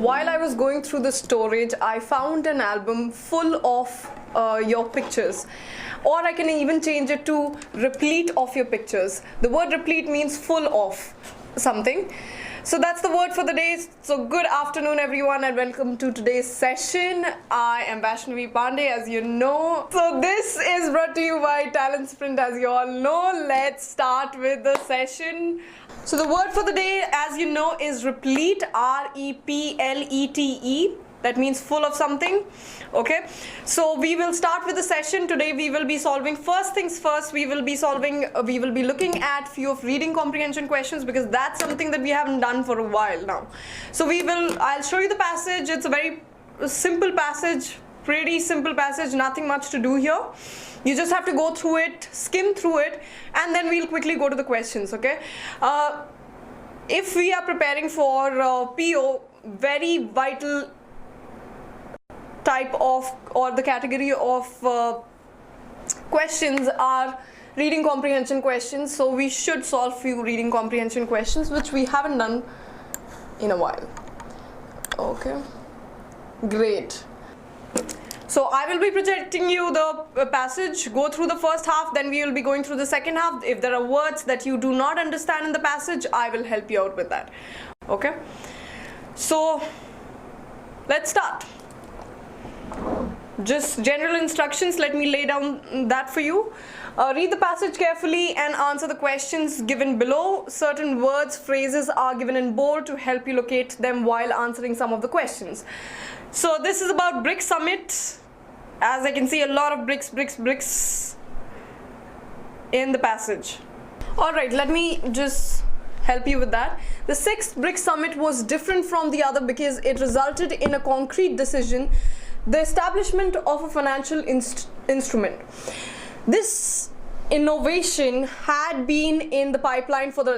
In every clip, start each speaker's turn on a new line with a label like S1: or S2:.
S1: while I was going through the storage, I found an album full of your pictures, or I can even change it to replete of your pictures. The word replete means full of something. So that's the word for the day. So good afternoon everyone and welcome to today's session. I am Vaishnavi Pandey, as you know. So this is brought to you by TalentSprint, as you all know. Let's start with the session. So the word for the day, as you know, is replete, R-E-P-L-E-T-E. That means full of something. Okay, so we will start with the session. Today we will be solving, first things first, we will be looking at few of reading comprehension questions, because that's something that we haven't done for a while now. So I'll show you the passage. It's a very simple passage, pretty simple passage, nothing much to do here. You just have to go through it, skim through it, and then we'll quickly go to the questions. Okay, if we are preparing for PO, very vital type of, or the category of questions are reading comprehension questions. So we should solve few reading comprehension questions, which we haven't done in a while. Okay, great. So I will be projecting you the passage. Go through the first half, then we will be going through the second half. If there are words that you do not understand in the passage, I will help you out with that. Okay, so let's start. Just general instructions, let me lay down that for you. Read the passage carefully and answer the questions given below. Certain words, phrases are given in bold to help you locate them while answering some of the questions. So this is about BRICS Summit. As I can see, a lot of BRICS in the passage. Alright, let me just help you with that. The 6th BRICS Summit was different from the other because it resulted in a concrete decision: the establishment of a financial instrument. This innovation had been in the pipeline for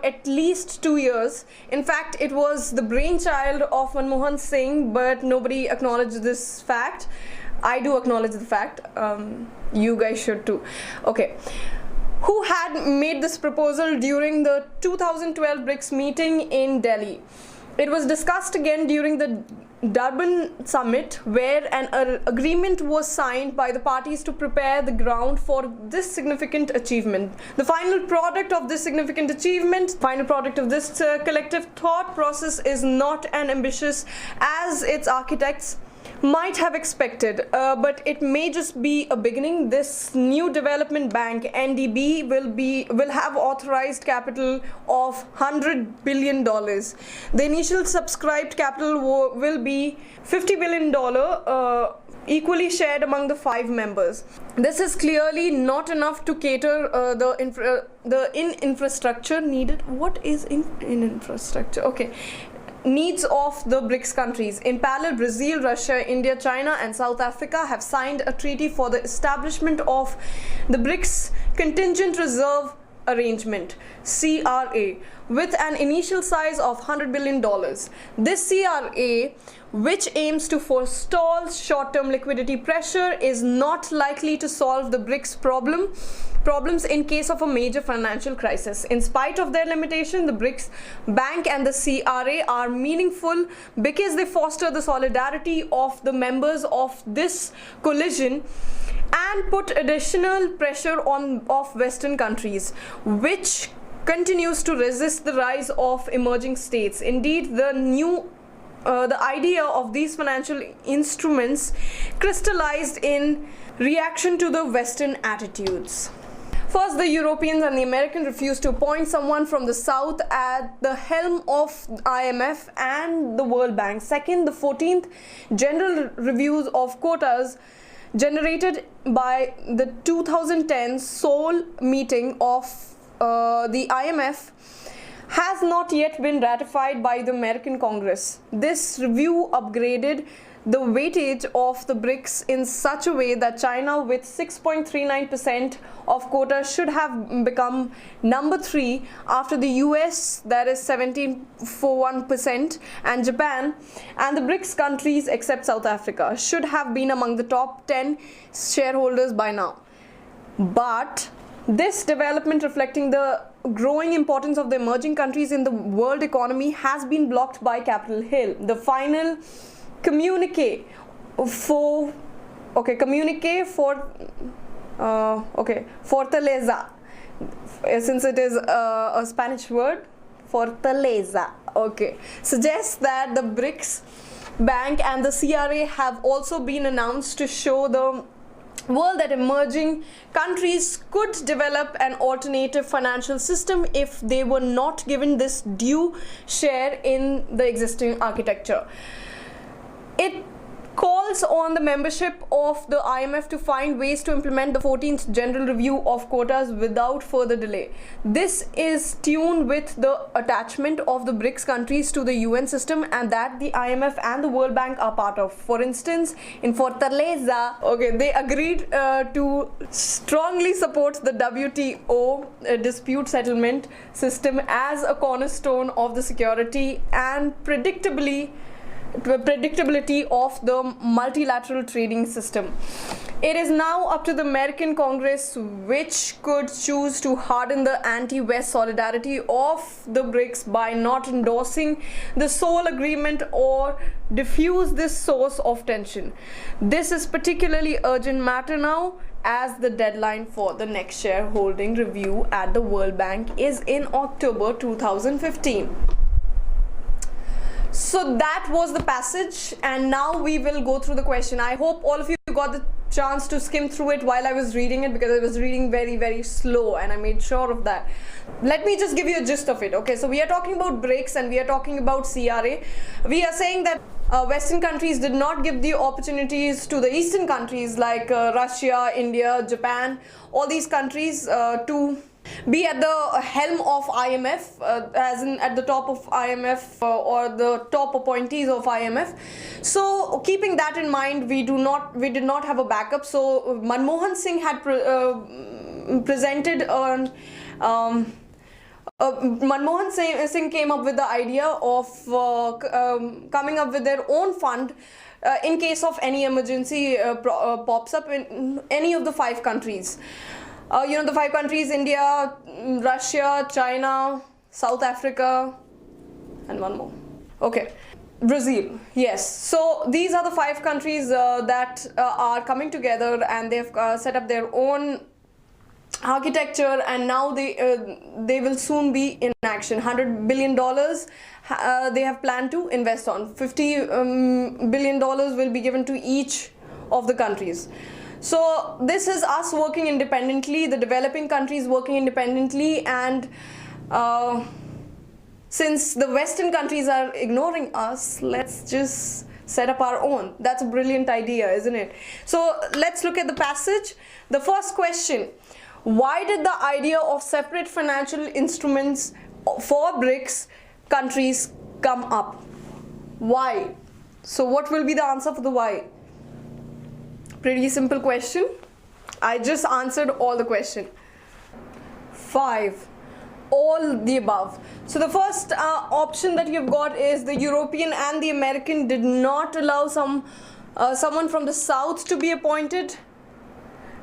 S1: at least 2 years. In fact, it was the brainchild of Manmohan Singh, but nobody acknowledged this fact. I do acknowledge the fact. You guys should too. Okay. Who had made this proposal during the 2012 BRICS meeting in Delhi? It was discussed again during the Durban summit, where an agreement was signed by the parties to prepare the ground for this significant achievement. The final product of this significant achievement, final product of this collective thought process is not as ambitious as its architects might have expected, but it may just be a beginning. This new development bank, NDB, will have authorized capital of $100 billion. The initial subscribed capital will be $50 billion, equally shared among the 5 members. This is clearly not enough to cater the infrastructure needed. What is in infrastructure? Okay. Needs of the BRICS countries. In parallel, Brazil, Russia, India, China and South Africa have signed a treaty for the establishment of the BRICS Contingent Reserve Arrangement, CRA, with an initial size of $100 billion. This CRA, which aims to forestall short-term liquidity pressure, is not likely to solve the BRICS problems in case of a major financial crisis. In spite of their limitation, the BRICS Bank and the CRA are meaningful because they foster the solidarity of the members of this coalition and put additional pressure of Western countries, which continues to resist the rise of emerging states. Indeed, the idea of these financial instruments crystallized in reaction to the Western attitudes. First, the Europeans and the Americans refused to appoint someone from the South at the helm of IMF and the World Bank. Second, the 14th General Reviews of Quotas generated by the 2010 Seoul meeting of the IMF has not yet been ratified by the American Congress. This review upgraded the weightage of the BRICS in such a way that China, with 6.39% of quota, should have become number 3 after the US, that is 17.41%, and Japan, and the BRICS countries except South Africa should have been among the top 10 shareholders by now. But This development, reflecting the growing importance of the emerging countries in the world economy, has been blocked by Capitol Hill. The final communique for Fortaleza, since it is a Spanish word, Fortaleza, suggests that the BRICS Bank and the CRA have also been announced to show the world that emerging countries could develop an alternative financial system if they were not given this due share in the existing architecture. It calls on the membership of the IMF to find ways to implement the 14th General Review of Quotas without further delay. This is tuned with the attachment of the BRICS countries to the UN system and that the IMF and the World Bank are part of. For instance, in Fortaleza, they agreed to strongly support the WTO dispute settlement system as a cornerstone of the security and predictability of the multilateral trading system. It is now up to the American Congress, which could choose to harden the anti-West solidarity of the BRICS by not endorsing the sole agreement or diffuse this source of tension. This is particularly urgent matter now, as the deadline for the next shareholding review at the World Bank is in October 2015. So that was the passage, and now we will go through the question. I hope all of you got the chance to skim through it while I was reading it, because I was reading very, very slow, and I made sure of that. Let me just give you a gist of it. So we are talking about BRICS and we are talking about CRA. We are saying that Western countries did not give the opportunities to the Eastern countries like Russia, India, Japan, all these countries to be at the helm of IMF, as in at the top of IMF or the top appointees of IMF. So keeping that in mind, we did not have a backup. So Manmohan Singh had presented on Manmohan Singh came up with the idea of coming up with their own fund in case of any emergency pops up in any of the 5 countries. The 5 countries: India, Russia, China, South Africa, and one more. Brazil. Yes. So these are the 5 countries that are coming together, and they have set up their own architecture, and now they will soon be in action. $100 billion they have planned to invest on. $50 billion will be given to each of the countries. So this is us working independently, the developing countries working independently, and since the Western countries are ignoring us, let's just set up our own. That's a brilliant idea, isn't it? So let's look at the passage. The first question: why did the idea of separate financial instruments for BRICS countries come up? Why? So what will be the answer for the why? Pretty simple question. I just answered all the question. 5. All the above. So the first option that you've got is the European and the American did not allow someone from the South to be appointed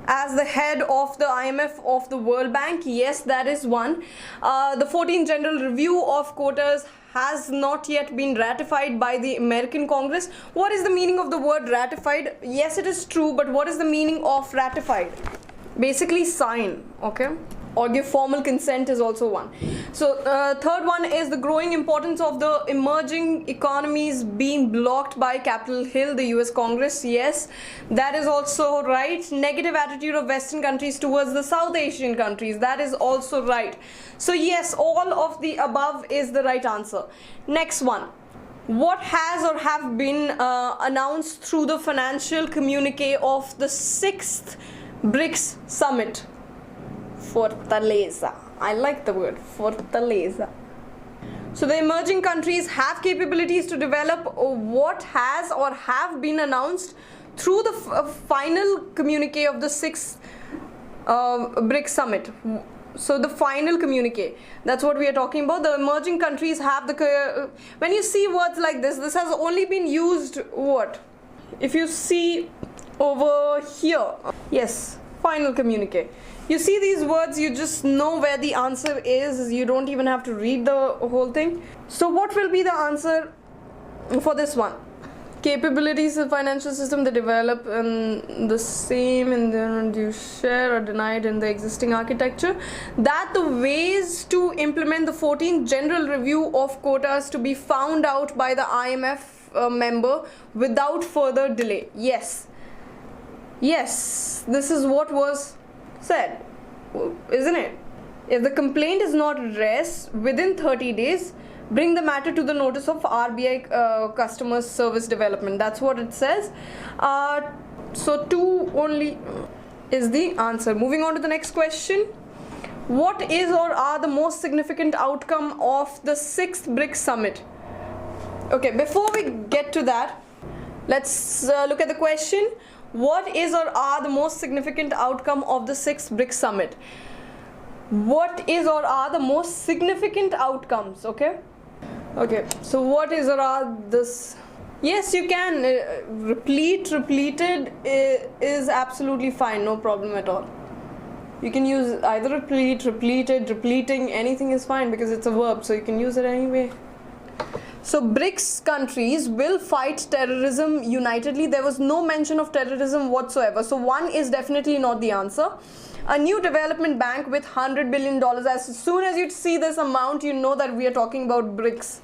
S1: as the head of the IMF of the World Bank. Yes, that is one. The 14th General Review of Quotas has not yet been ratified by the American Congress. What is the meaning of the word ratified? Yes, it is true, but what is the meaning of ratified? Basically sign, or give formal consent is also one. So third one is the growing importance of the emerging economies being blocked by Capitol Hill, the US Congress. Yes, that is also right. Negative attitude of Western countries towards the South Asian countries. That is also right. So yes, all of the above is the right answer. Next one. What has or have been announced through the financial communique of the 6th BRICS Summit? Fortaleza. I like the word Fortaleza. So the emerging countries have capabilities to develop what has or have been announced through the final communique of the 6th BRICS Summit. So the final communique, that's what we are talking about. The emerging countries have the, when you see words like this has only been used what? If you see over here, yes, Final communique. You see these words, you just know where the answer is. You don't even have to read the whole thing. So what will be the answer for this one? Capabilities of financial system, they develop in the same and then you share or denied in the existing architecture. That the ways to implement the 14th general review of quotas to be found out by the IMF member without further delay. Yes, this is what was said, isn't it? If the complaint is not raised within 30 days, bring the matter to the notice of RBI Customer Service Development. That's what it says. So 2 only is the answer. Moving on to the next question. What is or are the most significant outcome of the 6th BRICS Summit? Okay, before we get to that, let's look at the question. What is or are the most significant outcome of the 6th BRICS Summit? What is or are the most significant outcomes? Okay, so what is or are this? Yes, you can. Repeated is absolutely fine, no problem at all. You can use either repeated, repleting, anything is fine because it's a verb, so you can use it anyway. So BRICS countries will fight terrorism unitedly. There was no mention of terrorism whatsoever. So 1 is definitely not the answer. A new development bank with $100 billion. As soon as you see this amount, you know that we are talking about BRICS.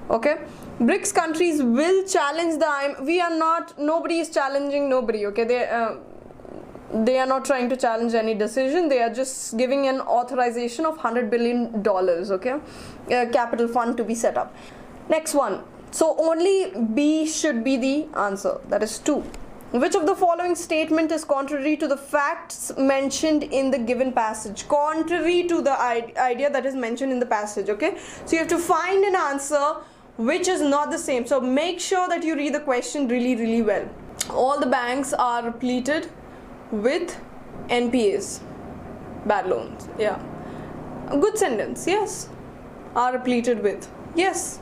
S1: Okay. BRICS countries will challenge the IMF. Nobody is challenging nobody. Okay. They are not trying to challenge any decision. They are just giving an authorization of $100 billion. Okay. Capital fund to be set up. Next one. So only B should be the answer. That is 2. Which of the following statement is contrary to the facts mentioned in the given passage? Contrary to the idea that is mentioned in the passage. Okay. So you have to find an answer which is not the same. So make sure that you read the question really well. All the banks are repleted with NPAs. Bad loans. Yeah. A good sentence. Yes. Are repleted with. Yes.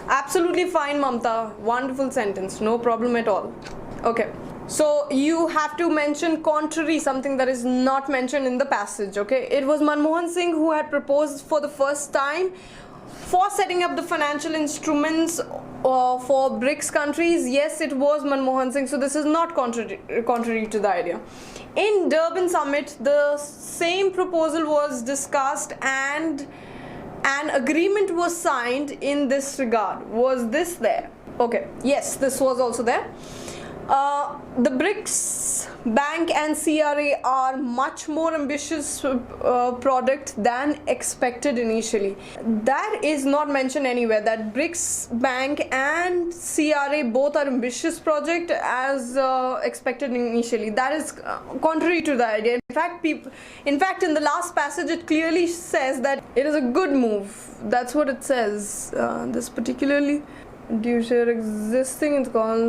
S1: Absolutely fine, Mamta. Wonderful sentence. No problem at all. Okay. So you have to mention contrary, something that is not mentioned in the passage. Okay. It was Manmohan Singh who had proposed for the first time for setting up the financial instruments for BRICS countries. Yes, it was Manmohan Singh. So this is not contrary to the idea. In Durban Summit, the same proposal was discussed and an agreement was signed in this regard. Was this there? Okay. Yes, this was also there. The BRICS Bank and CRA are much more ambitious product than expected initially. That is not mentioned anywhere, that BRICS Bank and CRA both are ambitious project as expected initially. That is contrary to the idea. In fact, in the last passage, it clearly says that it is a good move. That's what it says. This particularly. Do you share existing? It's called,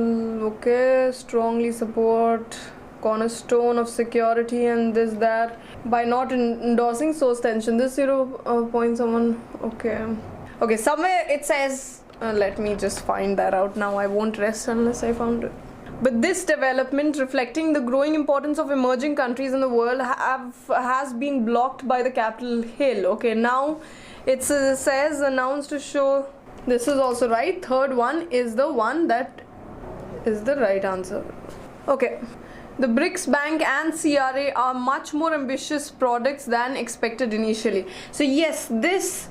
S1: okay, strongly support cornerstone of security and this that by not endorsing source tension. This 0 point someone. Okay, somewhere it says, let me just find that out now. I won't rest unless I found it. But this development, reflecting the growing importance of emerging countries in the world, has been blocked by the Capitol Hill. Okay, now it says announced to show. This is also right. Third one is the one that is the right answer. Okay. The BRICS Bank and CRA are much more ambitious products than expected initially. So yes, this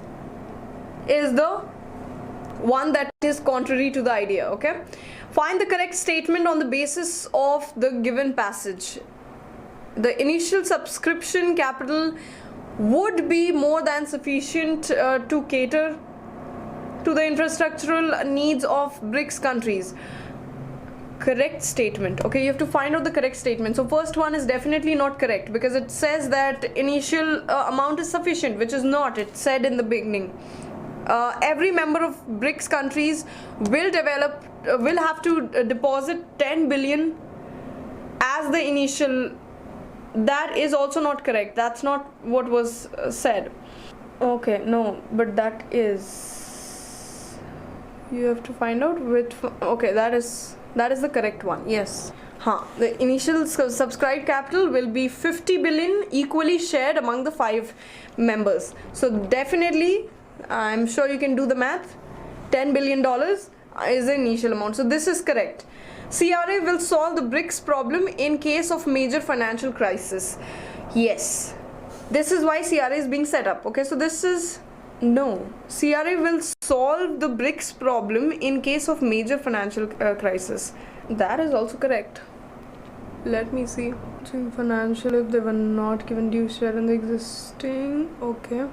S1: is the one that is contrary to the idea. Okay. Find the correct statement on the basis of the given passage. The initial subscription capital would be more than sufficient to cater to the infrastructural needs of BRICS countries. Correct statement. Okay, you have to find out the correct statement. So first one is definitely not correct because it says that initial amount is sufficient, which is not. It said in the beginning. Every member of BRICS countries will have to deposit 10 billion as the initial. That is also not correct. That's not what was said. Okay, no, but that is. You have to find out which. Okay, that is That is the correct one. Yes. The initial subscribed capital will be 50 billion equally shared among the 5 members. So definitely, I'm sure you can do the math. $10 billion is the initial amount. So this is correct. CRA will solve the BRICS problem in case of major financial crisis. Yes. This is why CRA is being set up. Okay, so this is no. CRA will solve the BRICS problem in case of major financial crisis. That is also correct. Let me see. Financial if they were not given due share in the existing. Okay.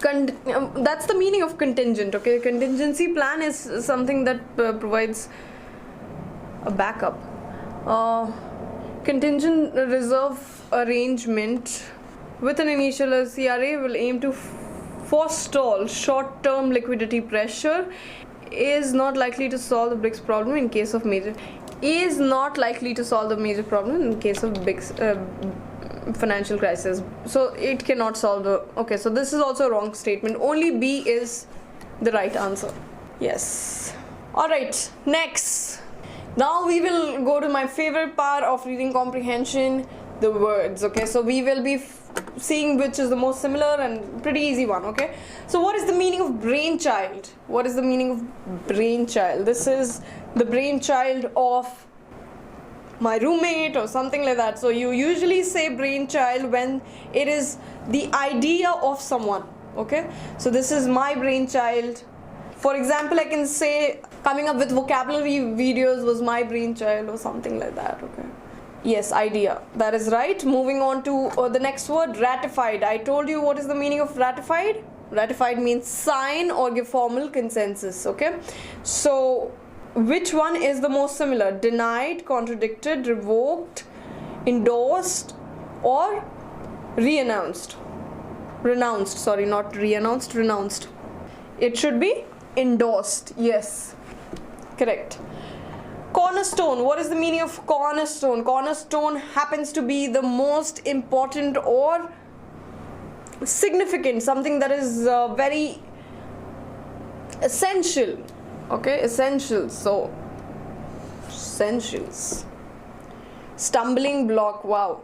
S1: That's the meaning of contingent. Okay, contingency plan is something that provides a backup. Contingent reserve arrangement with an initial CRA will aim to forestall short-term liquidity pressure. Is not likely to solve the BRICS problem in case of major. Is not likely to solve the major problem in case of big financial crisis. So it cannot solve the. Okay, so this is also a wrong statement. Only B is the right answer. Yes. Alright, next. Now we will go to my favorite part of reading comprehension, the words. Okay, so we will be seeing which is the most similar and pretty easy one. Okay, so what is the meaning of brainchild? What is the meaning of brainchild? This is the brainchild of my roommate or something like that. So you usually say brainchild when it is the idea of someone. Okay, so this is my brainchild. For example, I can say coming up with vocabulary videos was my brainchild or something like that. Okay, yes, idea. That is right. Moving on to the next word, ratified. I told you what is the meaning of ratified. Ratified means sign or give formal consensus. Okay, so which one is the most similar? Denied, contradicted, revoked, endorsed, or renounced? Renounced, sorry, not re-announced, renounced. It should be endorsed. Yes, correct. Cornerstone. What is the meaning of cornerstone? Cornerstone happens to be the most important or significant, something that is very essential. Okay, essentials. So essentials. Stumbling block. Wow.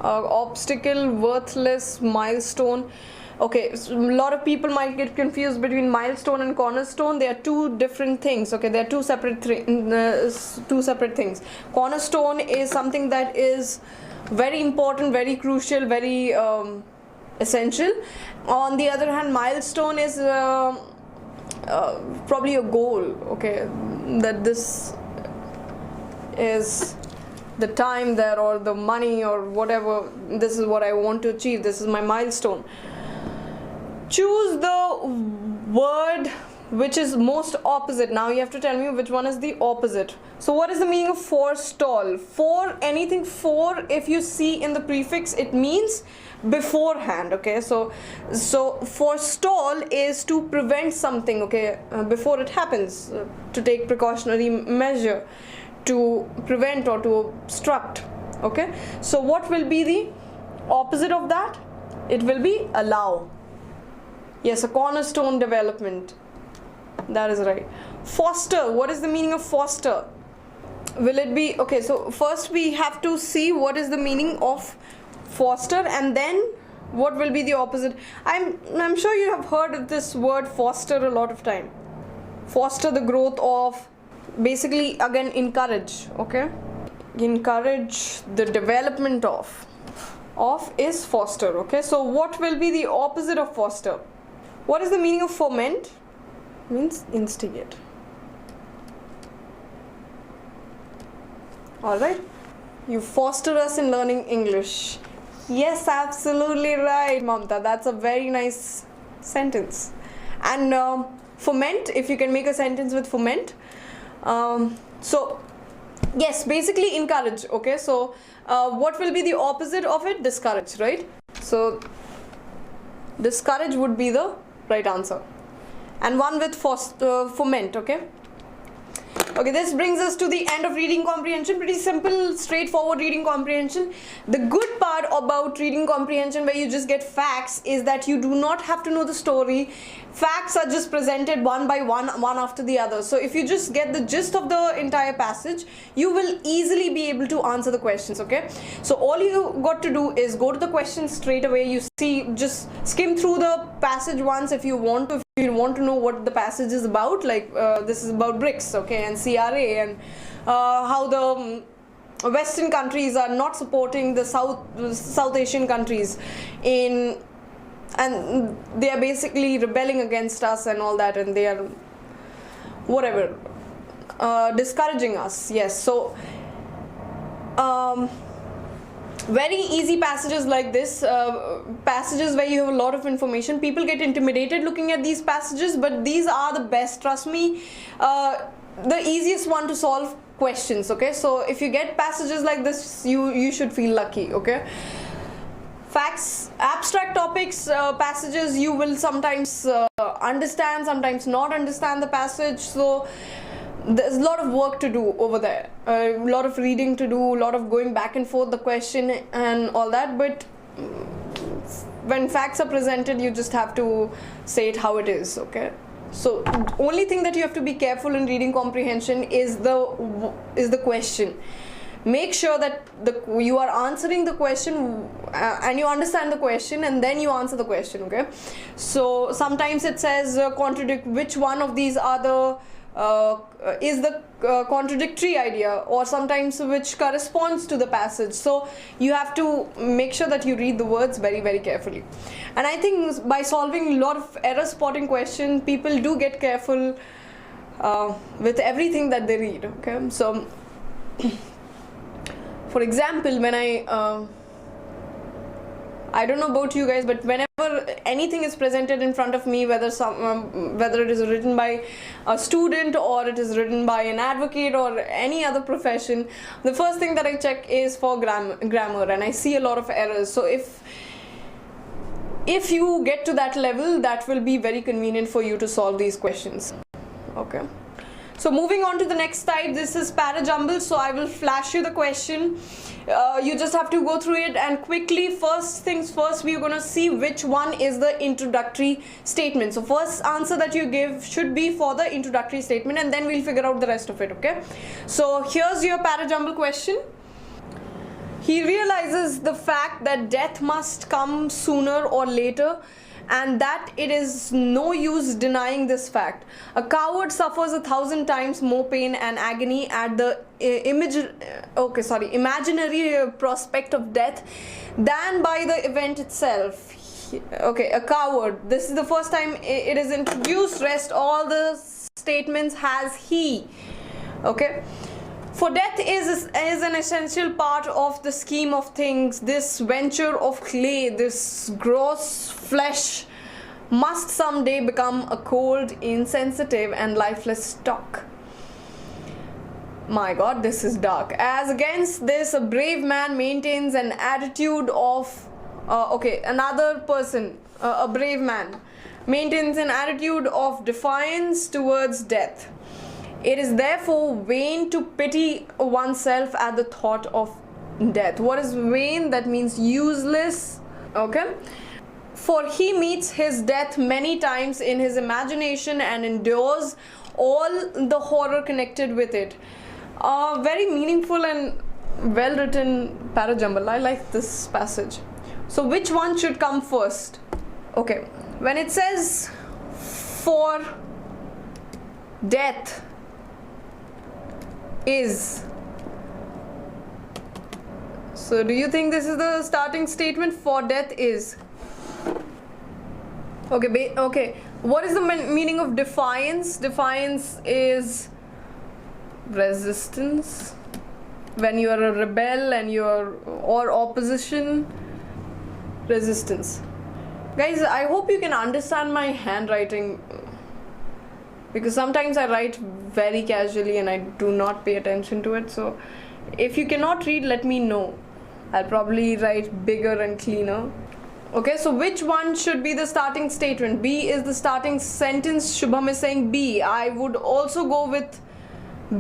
S1: Obstacle, worthless, milestone. Okay, so a lot of people might get confused between milestone and cornerstone. They are two different things. Okay, they are two separate things. Cornerstone is something that is very important, very crucial, very essential. On the other hand, milestone is probably a goal. Okay, that this is the time there or the money or whatever. This is what I want to achieve. This is my milestone. Choose the word which is most opposite. Now you have to tell me which one is the opposite. So what is the meaning of forestall? For anything, for, if you see in the prefix, it means beforehand. Okay, so forestall is to prevent something, okay, before it happens, to take precautionary measure, to prevent or to obstruct. Okay, so what will be the opposite of that? It will be allow. Yes, a cornerstone development. That is right. Foster. What is the meaning of foster? Will it be, okay, so first we have to see what is the meaning of foster and then what will be the opposite. I'm sure you have heard of this word foster a lot of time. Foster the growth of, basically again encourage. Okay, encourage the development of is foster. Okay, so what will be the opposite of foster? What is the meaning of foment? Means instigate. Alright, you foster us in learning English. Yes, absolutely right, Mamta. That's a very nice sentence. And foment, if you can make a sentence with foment. So yes, basically encourage. Okay, so what will be the opposite of it? Discourage, right? So discourage would be the right answer. And one with foment. Okay, Okay, this brings us to the end of reading comprehension. Pretty simple, straightforward reading comprehension. The good part about reading comprehension, where you just get facts, is that you do not have to know the story. Facts are just presented one by one after the other. So if you just get the gist of the entire passage, you will easily be able to answer the questions. Okay, so all you got to do is go to the questions straight away. You see, just skim through the passage once if you want to. If you want to know what the passage is about, like this is about BRICS, okay, and CRA, and how the Western countries are not supporting the South Asian countries and they are basically rebelling against us and all that, and they are whatever discouraging us. Yes, so very easy passages like this, passages where you have a lot of information. People get intimidated looking at these passages, but these are the best, trust me, the easiest one to solve questions. Okay, so if you get passages like this, you should feel lucky. Okay, facts, abstract topics, passages, you will sometimes understand, sometimes not understand the passage, so there's a lot of work to do over there, a lot of reading to do, a lot of going back and forth the question and all that. But when facts are presented, you just have to say it how it is. Okay, so only thing that you have to be careful in reading comprehension is the question. Make sure that you are answering the question and you understand the question, and then you answer the question. Okay, so sometimes it says contradict, which one of these are the is the contradictory idea, or sometimes which corresponds to the passage. So you have to make sure that you read the words very, very carefully. And I think by solving a lot of error spotting questions, people do get careful with everything that they read. Okay, so for example, when I don't know about you guys, but whenever anything is presented in front of me, whether it is written by a student or it is written by an advocate or any other profession, the first thing that I check is for grammar, and I see a lot of errors. So if you get to that level, that will be very convenient for you to solve these questions. Okay, so moving on to the next type, this is para-jumble. So I will flash you the question. You just have to go through it and quickly. First things first, we are going to see which one is the introductory statement. So first answer that you give should be for the introductory statement, and then we'll figure out the rest of it. Okay, so here's your para-jumble question. He realizes the fact that death must come sooner or later, and that it is no use denying this fact. A coward suffers 1,000 times more pain and agony at the imaginary prospect of death than by the event itself. Okay, a coward. This is the first time it is introduced. Rest all the statements has he. Okay. For death is an essential part of the scheme of things. This venture of clay, this gross flesh, must someday become a cold, insensitive and lifeless stock. My God, this is dark. As against this, a brave man maintains an attitude of another person, a brave man maintains an attitude of defiance towards death. It is therefore vain to pity oneself at the thought of death. What is vain? That means useless. Okay. For he meets his death many times in his imagination and endures all the horror connected with it. Very meaningful and well written para-jumble. I like this passage. So which one should come first? Okay. When it says for death is, so do you think this is the starting statement? For death is. Okay, what is the meaning of defiance? Defiance is resistance, when you are a rebel and or opposition. Resistance. Guys, I hope you can understand my handwriting, because sometimes I write very casually and I do not pay attention to it. So if you cannot read, let me know. I'll probably write bigger and cleaner. Okay, so which one should be the starting statement? B is the starting sentence. Shubham is saying B. I would also go with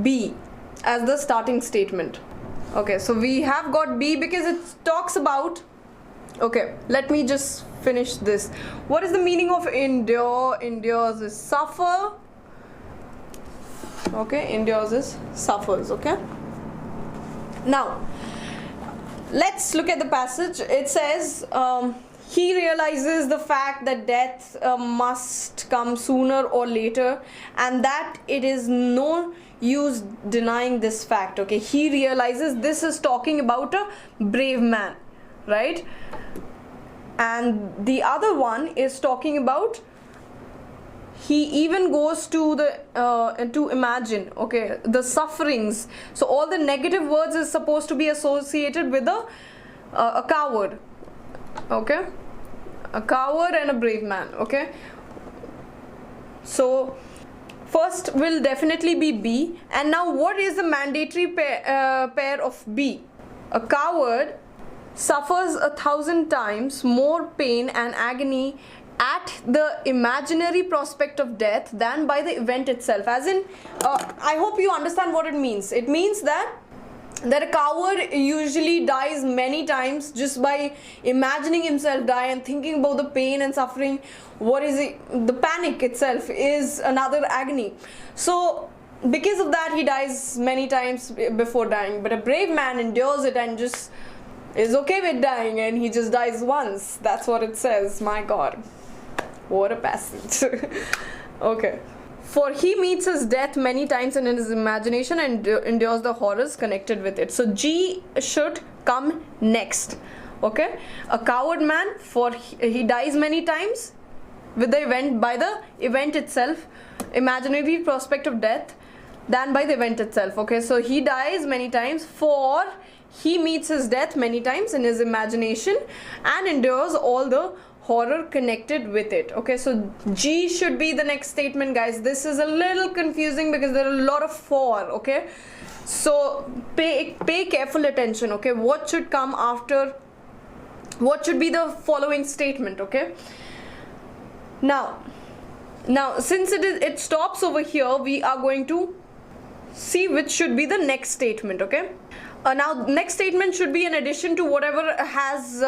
S1: B as the starting statement. Okay, so we have got B because it talks about, okay, let me just finish this. What is the meaning of endure? Endures is suffer. Okay, endures is suffers. Okay, now let's look at the passage. It says he realizes the fact that death must come sooner or later, and that it is no use denying this fact. Okay, he realizes, this is talking about a brave man, right? And the other one is talking about, he even goes to the to imagine, okay, the sufferings. So all the negative words is supposed to be associated with a coward, okay, a coward and a brave man. Okay, so first will definitely be B. And now what is the mandatory pair of B? A coward suffers 1,000 times more pain and agony at the imaginary prospect of death than by the event itself. As in, I hope you understand what it means. It means that a coward usually dies many times just by imagining himself die and thinking about the pain and suffering. What is it? The panic itself is another agony. So because of that, he dies many times before dying. But a brave man endures it and just is okay with dying, and he just dies once. That's what it says. My God, what a passage. Okay. For he meets his death many times in his imagination and endures the horrors connected with it. So G should come next. Okay, a coward man, for he dies many times with the event, by the event itself, imaginary prospect of death, than by the event itself. Okay, so he dies many times, for he meets his death many times in his imagination and endures all the horror connected with it. Okay, so G should be the next statement, guys. This is a little confusing because there are a lot of for. Okay, so pay careful attention. Okay, what should come after, what should be the following statement? Okay, now since it stops over here, we are going to see which should be the next statement. Okay, now next statement should be in addition to whatever has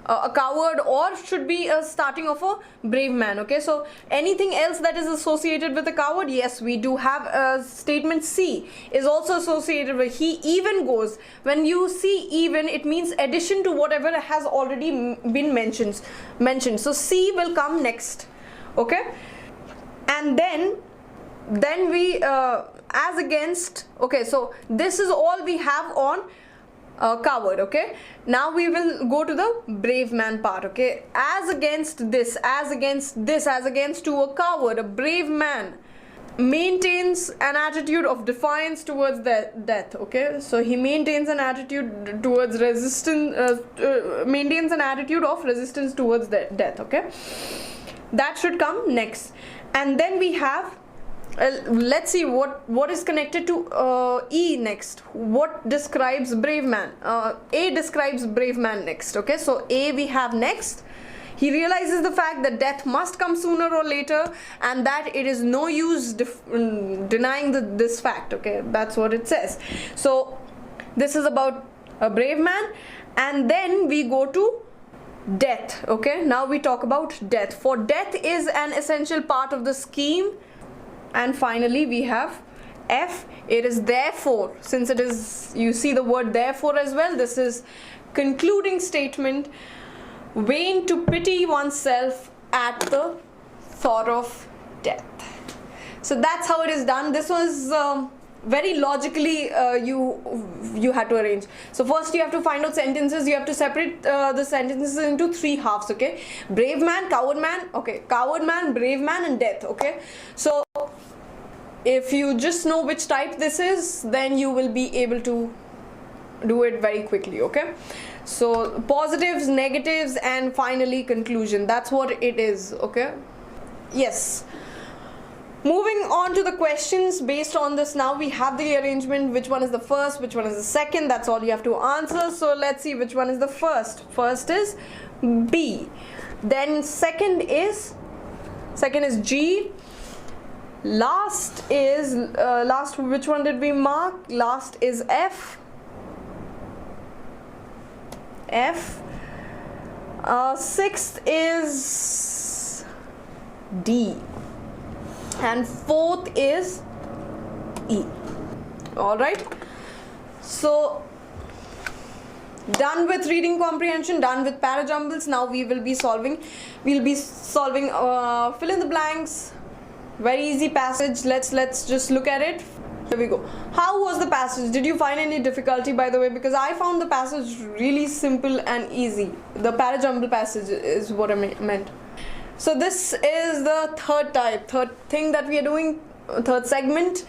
S1: a coward, or should be a starting of a brave man. Okay, so anything else that is associated with a coward, yes, we do have statement C is also associated with he even goes. When you see even, it means addition to whatever has already been mentioned. So C will come next. Okay, and then we as against, okay, so this is all we have on coward. Okay, now we will go to the brave man part. Okay, as against this, as against this, as against to a coward, a brave man maintains an attitude of defiance towards death. Okay, so he maintains an attitude towards resistance, maintains an attitude of resistance towards death. Okay, that should come next. And then we have, let's see what is connected to E next. What describes brave man? A describes brave man next. Okay, so A we have next. He realizes the fact that death must come sooner or later, and that it is no use denying this fact. Okay, that's what it says. So this is about a brave man. And then we go to death. Okay, now we talk about death. For death is an essential part of the scheme. And finally we have F. It is therefore, since it is, you see the word therefore as well, this is concluding statement. Vain to pity oneself at the thought of death. So that's how it is done. This was very logically you had to arrange. So first you have to find out sentences. You have to separate the sentences into 3 halves. Okay, brave man, coward man. Okay, coward man, brave man, and death. Okay, so if you just know which type this is, then you will be able to do it very quickly. Okay, so positives, negatives, and finally conclusion. That's what it is. Okay, yes. Moving on to the questions based on this. Now we have the arrangement, which one is the first, which one is the second. That's all you have to answer. So let's see which one is the first. First is B, then second is G, Last is which one did we mark? Last is F. Sixth is D, and fourth is E. All right, so done with reading comprehension, done with parajumbles. Now we'll be solving fill in the blanks. Very easy passage. Let's just look at it. Here we go. How was the passage? Did you find any difficulty, by the way? Because I found the passage really simple and easy. The parajumble passage is what I meant. So this is the third thing that we are doing, third segment.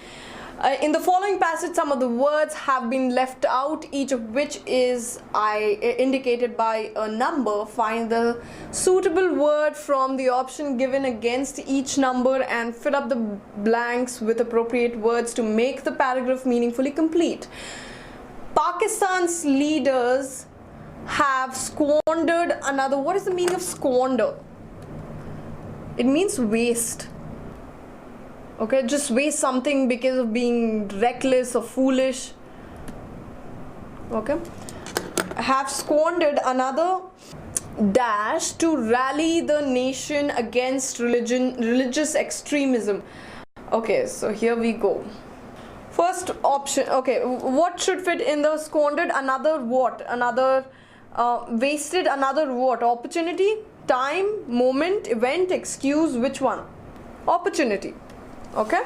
S1: In the following passage, some of the words have been left out, each of which is indicated by a number. Find the suitable word from the option given against each number and fill up the blanks with appropriate words to make the paragraph meaningfully complete. Pakistan's leaders have squandered another. What is the meaning of squander? It means waste. Okay, just waste something because of being reckless or foolish. Okay, have squandered another dash to rally the nation against religious extremism. Okay, so here we go. First option. Okay, what should fit in the squandered? Another what? Another wasted another what? Opportunity, time, moment, event, excuse. Which one? Opportunity. Okay,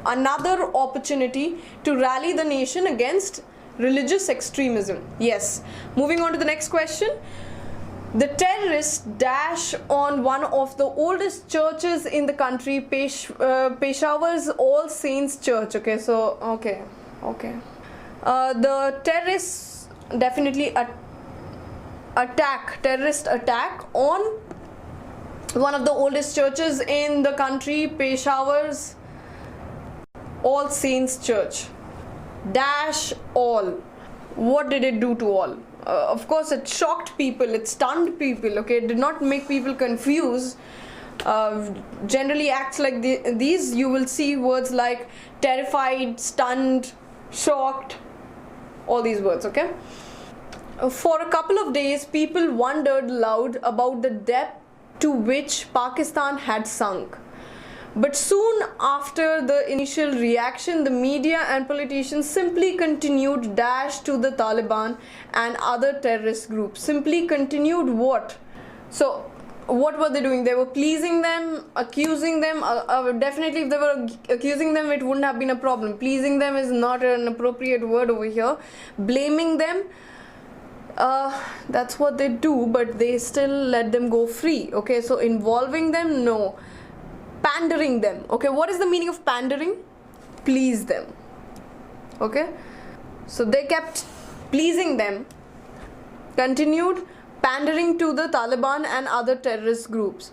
S1: another opportunity to rally the nation against religious extremism. Yes. Moving on to the next question. The terrorists dash on one of the oldest churches in the country, Peshawar's All Saints Church. Okay, so the terrorists definitely terrorist attack on one of the oldest churches in the country, Peshawar's All Saints Church. Dash all. What did it do to all? Of course, it shocked people, it stunned people. Okay, it did not make people confused. Generally, acts like these, you will see words like terrified, stunned, shocked, all these words. Okay. For a couple of days, people wondered loud about the depth to which Pakistan had sunk. But soon after the initial reaction, the media and politicians simply continued dash to the Taliban and other terrorist groups. Simply continued what? So what were they doing? They were pleasing them, accusing them. Definitely if they were accusing them, it wouldn't have been a problem. Pleasing them is not an appropriate word over here. Blaming them, that's what they do, but they still let them go free. Okay, so involving them, no. Pandering them. Okay, what is the meaning of pandering? Please them. Okay, so they kept pleasing them, continued pandering to the Taliban and other terrorist groups.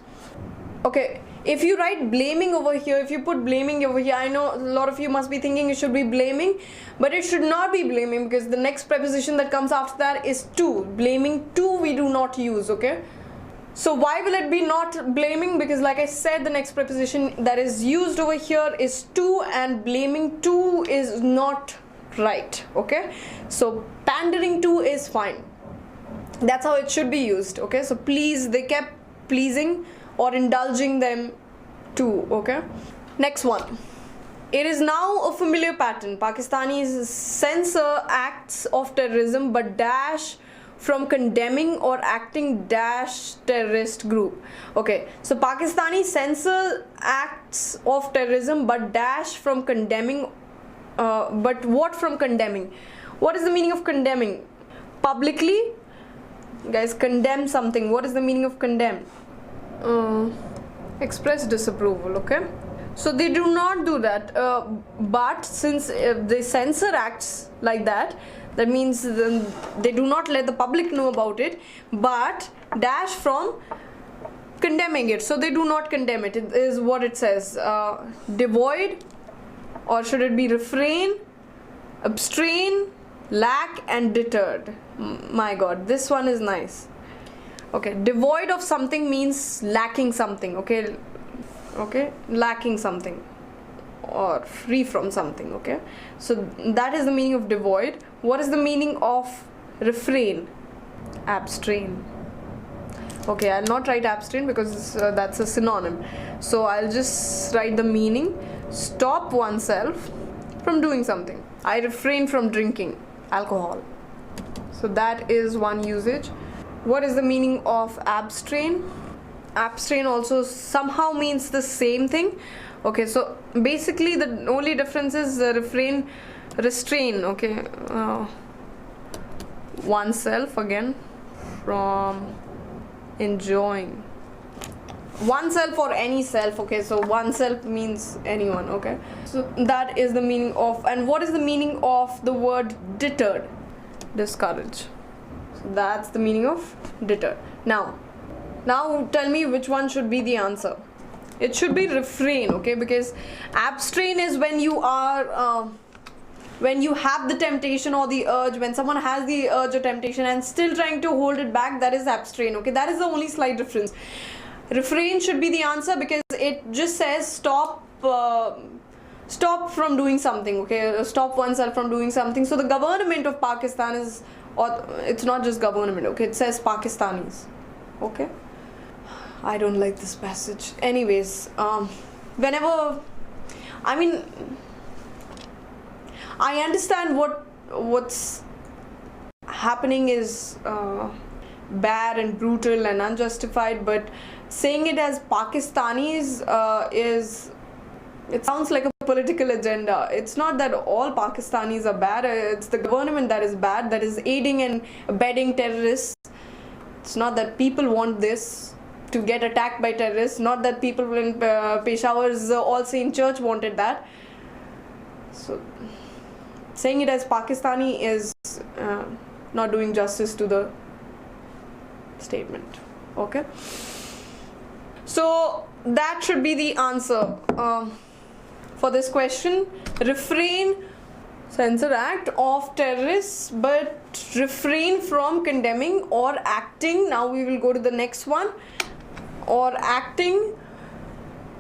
S1: Okay, if you write blaming over here, if you put blaming over here, I know a lot of you must be thinking it should be blaming, but it should not be blaming, because the next preposition that comes after that is to. Blaming to we do not use. Okay, so why will it be not blaming? Because like I said, the next preposition that is used over here is to, and blaming to is not right. Okay, so pandering to is fine. That's how it should be used. Okay, so please, they kept pleasing or indulging them too. Okay, next one. It is now a familiar pattern. Pakistanis censor acts of terrorism but dash from condemning or acting dash terrorist group. Okay, so Pakistani censor acts of terrorism but dash from condemning. But what from condemning? What is the meaning of condemning? Publicly, guys, condemn something. What is the meaning of condemn? Express disapproval. Okay, so they do not do that, but since they censor acts like that, that means they do not let the public know about it, but dash from condemning it. So they do not condemn it. It is what it says. Devoid, or should it be refrain, abstain, lack, and deterred. My God, this one is nice. Okay, devoid of something means lacking something. Okay, lacking something. or free from something. Okay, so that is the meaning of devoid. What is the meaning of refrain? Abstain. Okay, I'll not write abstain because that's a synonym, so I'll just write the meaning: stop oneself from doing something. I refrain from drinking alcohol. So that is one usage. What is the meaning of abstain? Abstain also somehow means the same thing. Okay, so basically the only difference is refrain, restrain. Okay, oneself again from enjoying. Oneself or any self. Okay, so oneself means anyone. Okay, so that is the meaning of. And what is the meaning of the word deterred? Discourage. So that's the meaning of deterred. Now tell me which one should be the answer. It should be refrain. Okay, because abstain is when you are when you have the temptation or the urge, when someone has the urge or temptation and still trying to hold it back, that is abstain. Okay, that is the only slight difference. Refrain should be the answer because it just says stop from doing something. Okay, stop oneself from doing something. So the government of Pakistan is, or it's not just government. Okay, it says Pakistanis. Okay, I don't like this passage. Anyways, whenever, I mean, I understand what's happening is bad and brutal and unjustified, but saying it as Pakistanis it sounds like a political agenda. It's not that all Pakistanis are bad. It's the government that is bad, that is aiding and abetting terrorists. It's not that people want this to get attacked by terrorists. Not that people in Peshawar's All Saint Church wanted that. So saying it as Pakistani is not doing justice to the statement. Okay, so that should be the answer for this question. Refrain, censor act of terrorists, but refrain from condemning or acting. Now we will go to the next one. Or acting.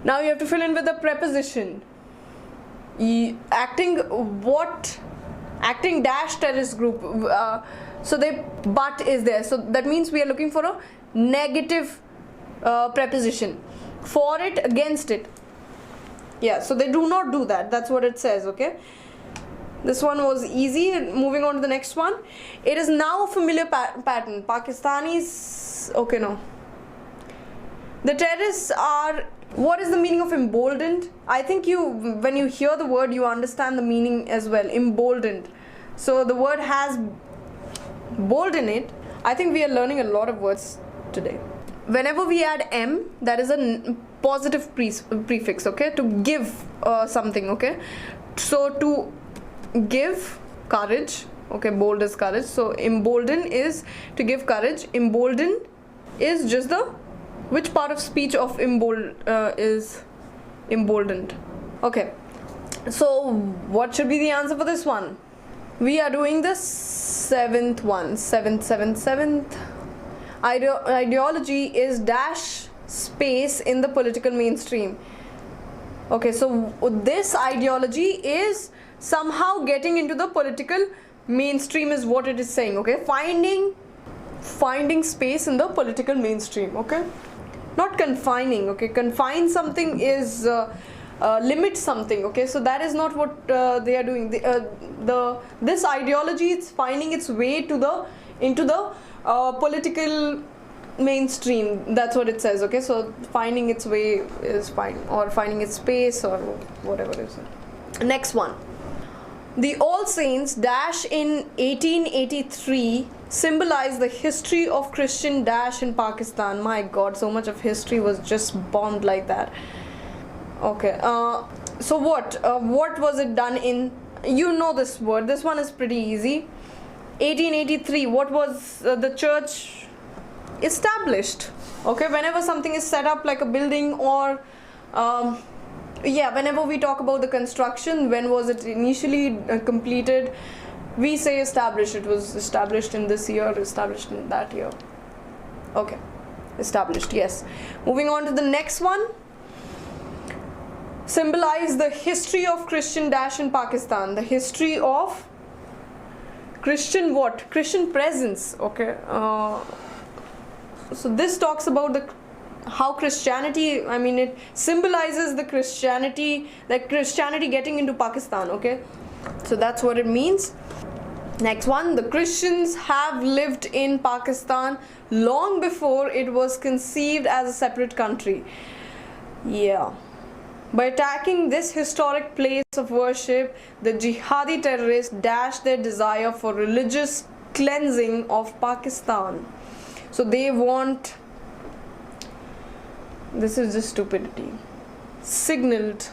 S1: Now you have to fill in with the preposition. Acting what? Acting dash terrorist group. So the but is there. So that means we are looking for a negative preposition. For it, against it. Yeah, so they do not do that. That's what it says. Okay. This one was easy. Moving on to the next one. It is now a familiar pattern. Pakistanis. Okay, no. The terrorists are. What is the meaning of emboldened? I think when you hear the word, you understand the meaning as well. Emboldened. So the word has bold in it. I think we are learning a lot of words today. Whenever we add M, that is a positive prefix. Okay, to give something. Okay, so to give courage. Okay, bold is courage. So embolden is to give courage. Embolden is just the. Which part of speech of is emboldened? Okay, so what should be the answer for this one? We are doing the seventh one. Seventh. Ideology is dash space in the political mainstream. Okay, so this ideology is somehow getting into the political mainstream is what it is saying. Okay, finding space in the political mainstream. Okay, not confining. Okay, confine something is limit something. Okay, so that is not what they are doing. This ideology is finding its way into the political mainstream. That's what it says. Okay, so finding its way is fine, or finding its space, or whatever it is. Next one. The All Saints dash in 1883 symbolize the history of Christian dash in Pakistan. My God, so much of history was just bombed like that. Okay, so what was it done in? You know this word. This one is pretty easy. 1883. What was the church established? Okay, whenever something is set up like a building or whenever we talk about the construction, when was it initially completed, we say established. It was established in this year, established in that year. Okay, established, yes. Moving on to the next one. symbolize the history of Christian dash in Pakistan. The history of Christian what? Christian presence. Okay. So this talks about how Christianity, I mean, it symbolizes the Christianity, like Christianity getting into Pakistan. Okay. So that's what it means. Next one, the Christians have lived in Pakistan long before it was conceived as a separate country. Yeah. By attacking this historic place of worship, the jihadi terrorists dashed their desire for religious cleansing of Pakistan. So they want, this is just stupidity, signaled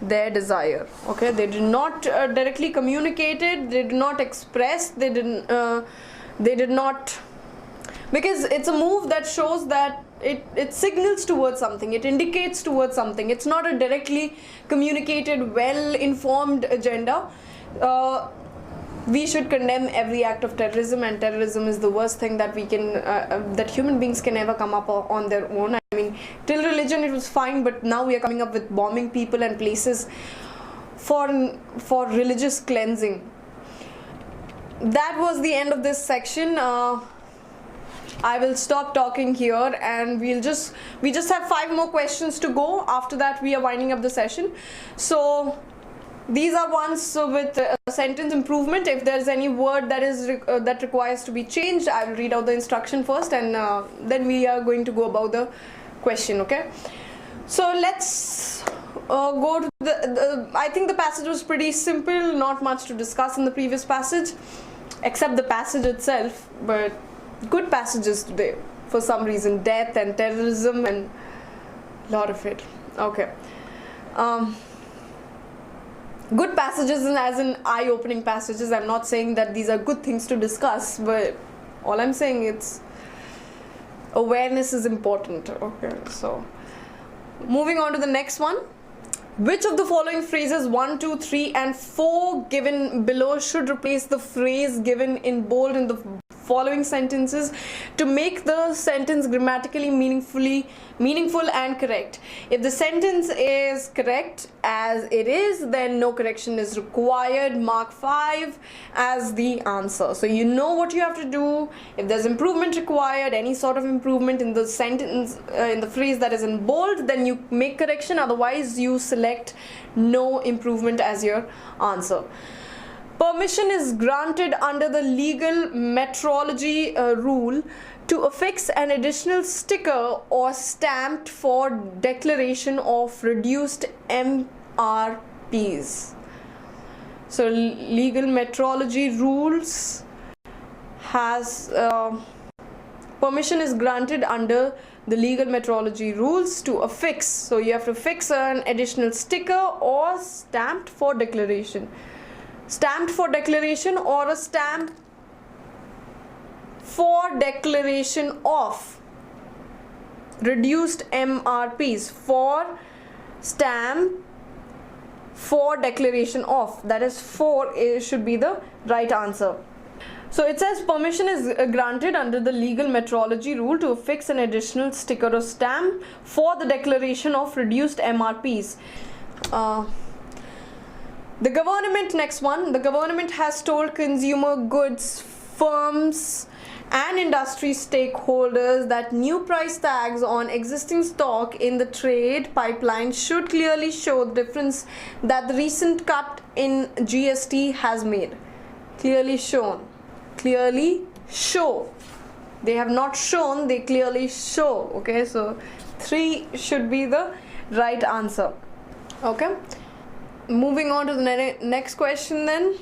S1: their desire. Okay, they did not directly communicate it, they did not express, they did not, because it's a move that shows that it signals towards something, it indicates towards something. It's not a directly communicated, well informed agenda. We should condemn every act of terrorism, and terrorism is the worst thing that we can that human beings can ever come up on their own. I mean, till religion it was fine, but now we are coming up with bombing people and places for religious cleansing. That was the end of this section. I will stop talking here, and we just have 5 more questions to go. After that we are winding up the session. So these are ones with sentence improvement. If there's any word that requires to be changed, I will read out the instruction first, and then we are going to go about the question. Okay, so let's go to the I think the passage was pretty simple, not much to discuss in the previous passage except the passage itself, but good passages today for some reason. Death and terrorism and a lot of it. Okay. Good passages as in eye-opening passages. I'm not saying that these are good things to discuss, but all I'm saying it's awareness is important. Okay, so moving on to the next one. Which of the following phrases 1, 2, 3 and 4 given below should replace the phrase given in bold in the following sentences to make the sentence grammatically meaningful and correct? If the sentence is correct as it is, then no correction is required. Mark 5 as the answer. So you know what you have to do. If there's improvement required, any sort of improvement in the sentence, in the phrase that is in bold, then you make correction. Otherwise you select no improvement as your answer. Permission is granted under the legal metrology rule to affix an additional sticker or stamp for declaration of reduced MRPs. So legal metrology rules has permission is granted under the legal metrology rules to affix. So you have to fix an additional sticker or stamped for declaration. Stamped for declaration or a stamp for declaration of reduced MRPs. For stamp for declaration of, that is 4 should be the right answer. So it says permission is granted under the legal metrology rule to affix an additional sticker or stamp for the declaration of reduced MRPs. The government, next one, the government has told consumer goods firms and industry stakeholders that new price tags on existing stock in the trade pipeline should clearly show the difference that the recent cut in GST has made. Clearly shown. Clearly show. They have not shown, they clearly show. Okay, so 3 should be the right answer. Okay. Moving on to the next question then.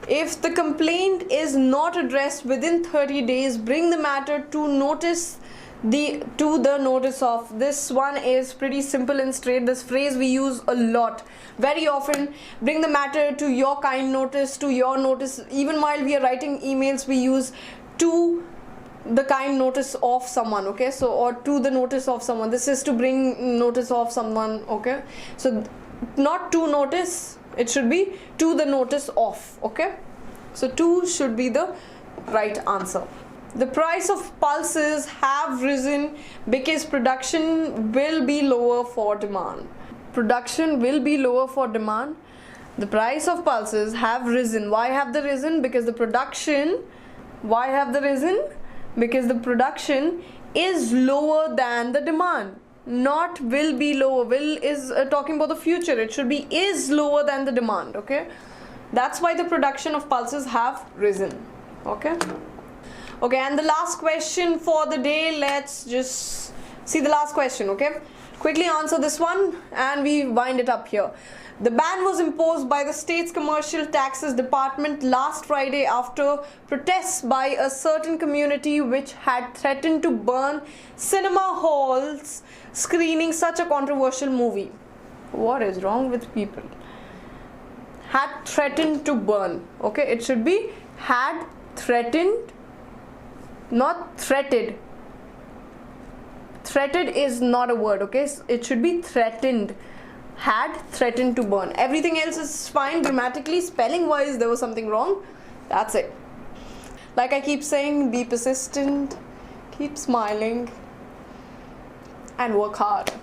S1: If the complaint is not addressed within 30 days, bring the matter to notice the notice of. This one is pretty simple and straight. This phrase we use a lot, very often. Bring the matter to your kind notice, to your notice. Even while we are writing emails, we use to the kind notice of someone. Okay, so or to the notice of someone. This is to bring notice of someone. Okay, so not to notice, it should be to the notice of. Okay, so 2 should be the right answer. The price of pulses have risen because production will be lower for demand. production will be lower for demand. The price of pulses have risen. Why have they risen? Because the production, why have they risen? Because the production is lower than the demand. Not will be lower. Will is talking about the future. It should be is lower than the demand. Okay, that's why the production of pulses have risen. Okay. Okay, and the last question for the day. Let's just see the last question. Okay, quickly answer this one and we wind it up here. The ban was imposed by the state's commercial taxes department last Friday after protests by a certain community which had threatened to burn cinema halls screening such a controversial movie. What is wrong with people? Had threatened to burn. Okay, it should be had threatened, not threatened. Threatened is not a word. Okay, it should be threatened. Had threatened to burn. Everything else is fine grammatically. Spelling wise there was something wrong. That's it. Like I keep saying, be persistent, keep smiling and work hard.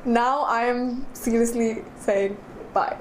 S1: Now I am seriously saying bye.